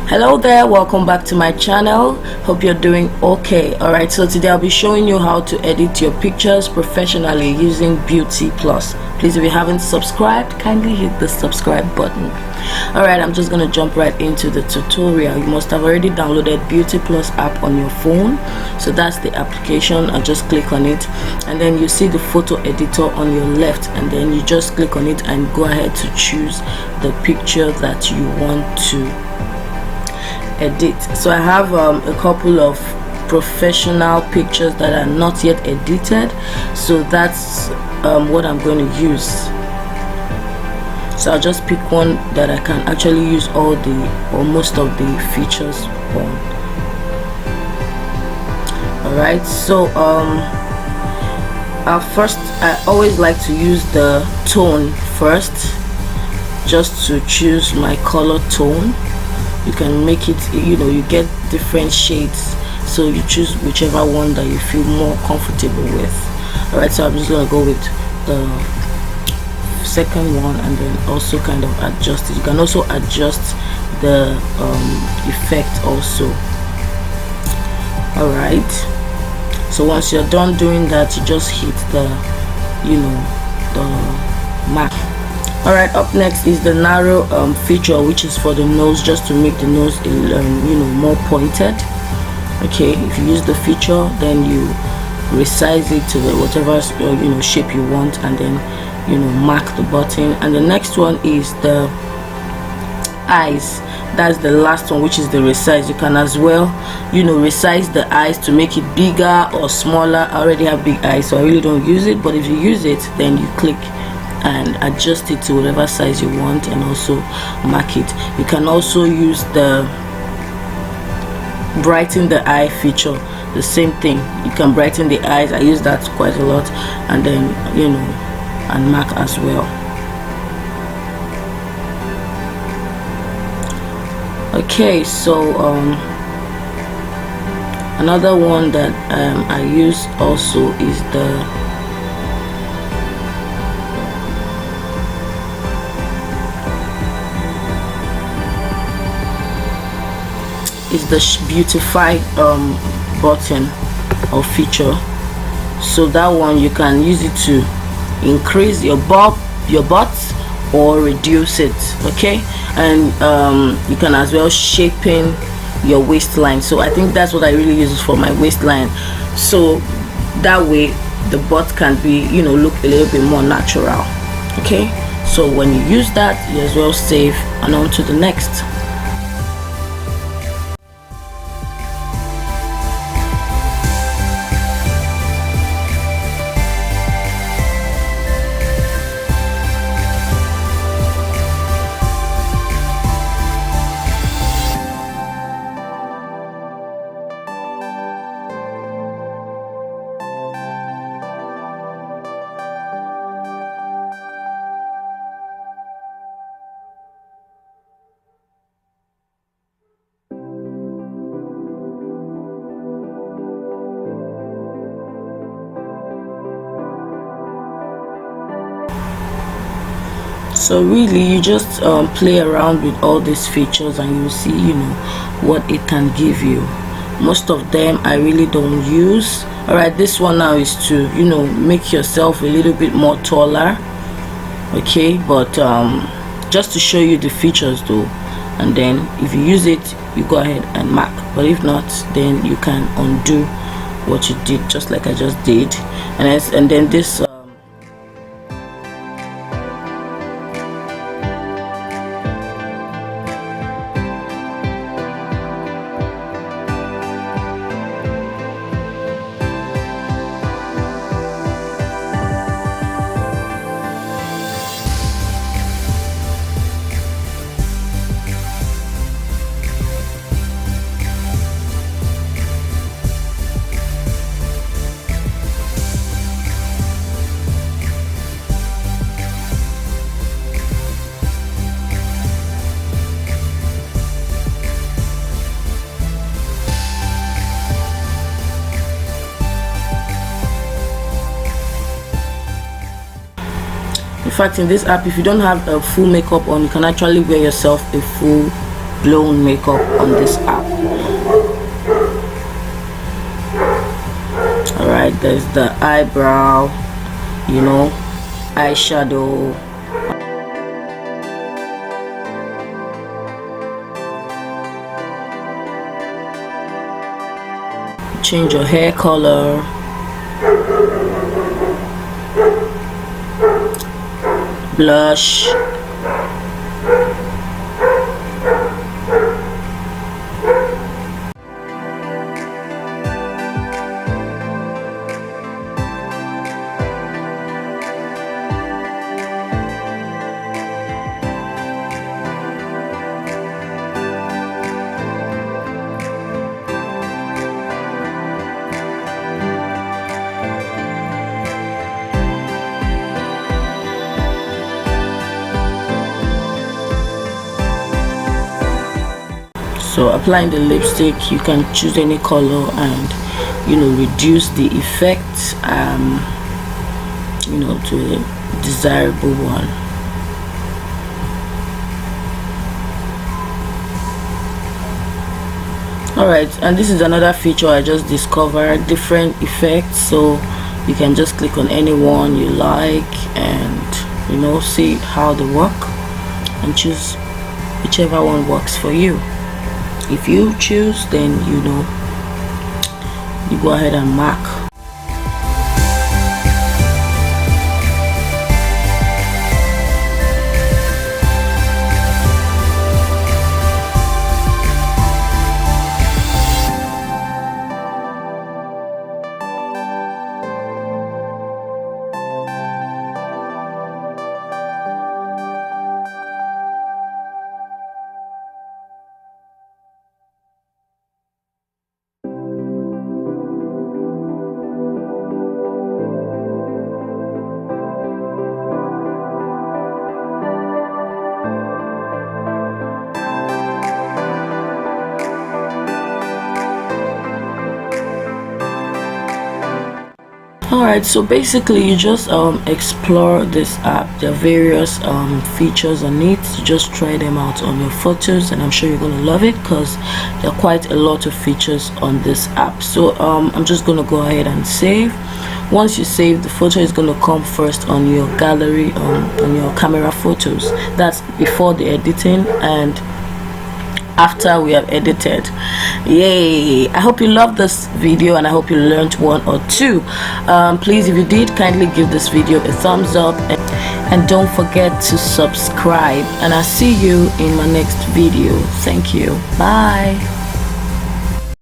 Hello there, welcome back to my channel. Hope you're doing okay. Alright, so today I'll be showing you how to edit your pictures professionally using BeautyPlus. Please, if you haven't subscribed, kindly hit the subscribe button. Alright, I'm just gonna jump right into the tutorial. You must have already downloaded BeautyPlus app on your phone. So that's the application. I just click on it and then you see the photo editor on your left, and then you just click on it and go ahead to choose the picture that you want to edit. So I have a couple of professional pictures that are not yet edited, so that's what I'm going to use. So I'll just pick one that I can actually use all the or most of the features on. Alright, so first I always like to use the tone first, just to choose my color tone. You can make it, you get different shades, so you choose whichever one that you feel more comfortable with. Alright, so I'm just gonna go with the second one and then also kind of adjust it. You can also adjust the effect also. Alright, so once you're done doing that, you just hit the the mark. Alright, up next is the narrow feature, which is for the nose, just to make the nose more pointed. Okay, if you use the feature, then you resize it to whatever shape you want, and then mark the button. And the next one is the eyes. That's the last one, which is the resize. You can as well resize the eyes to make it bigger or smaller. I already have big eyes, so I really don't use it, but if you use it, then you click and adjust it to whatever size you want and also mark it. You can also use the brighten the eye feature. The same thing, you can brighten the eyes. I use that quite a lot, and then and mark as well. Okay, so another one that I use also is the beautify button or feature. So that one you can use it to increase your butt or reduce it. Okay, and you can as well shape in your waistline. So I think that's what I really use for my waistline, so that way the butt can be look a little bit more natural. Okay, so when you use that, you as well save and on to the next. So really you just play around with all these features and you see what it can give you. Most of them I really don't use. Alright, this one now is to make yourself a little bit more taller. Okay, but just to show you the features though, and then if you use it, you go ahead and mark, but if not, then you can undo what you did, just like I just did. And then this fact, in this app, if you don't have a full makeup on, you can actually wear yourself a full blown makeup on this app. Alright, there's the eyebrow, you know, eyeshadow, change your hair color, blush, so applying the lipstick, you can choose any color and, you know, reduce the effect, you know, to a desirable one. Alright, and this is another feature I just discovered, different effects, so you can just click on any one you like and, you know, see how they work and choose whichever one works for you. If you choose, then you know, you go ahead and mark. Alright, so basically you just explore this app. There are various features on it. You just try them out on your photos, and I'm sure you're gonna love it because there are quite a lot of features on this app. So I'm just gonna go ahead and save. Once you save, the photo is going to come first on your gallery, on your camera photos. That's before the editing and after we have edited. Yay! I hope you loved this video and I hope you learned one or two. Please, if you did, kindly give this video a thumbs up and don't forget to subscribe, and I'll see you in my next video. Thank you. Bye.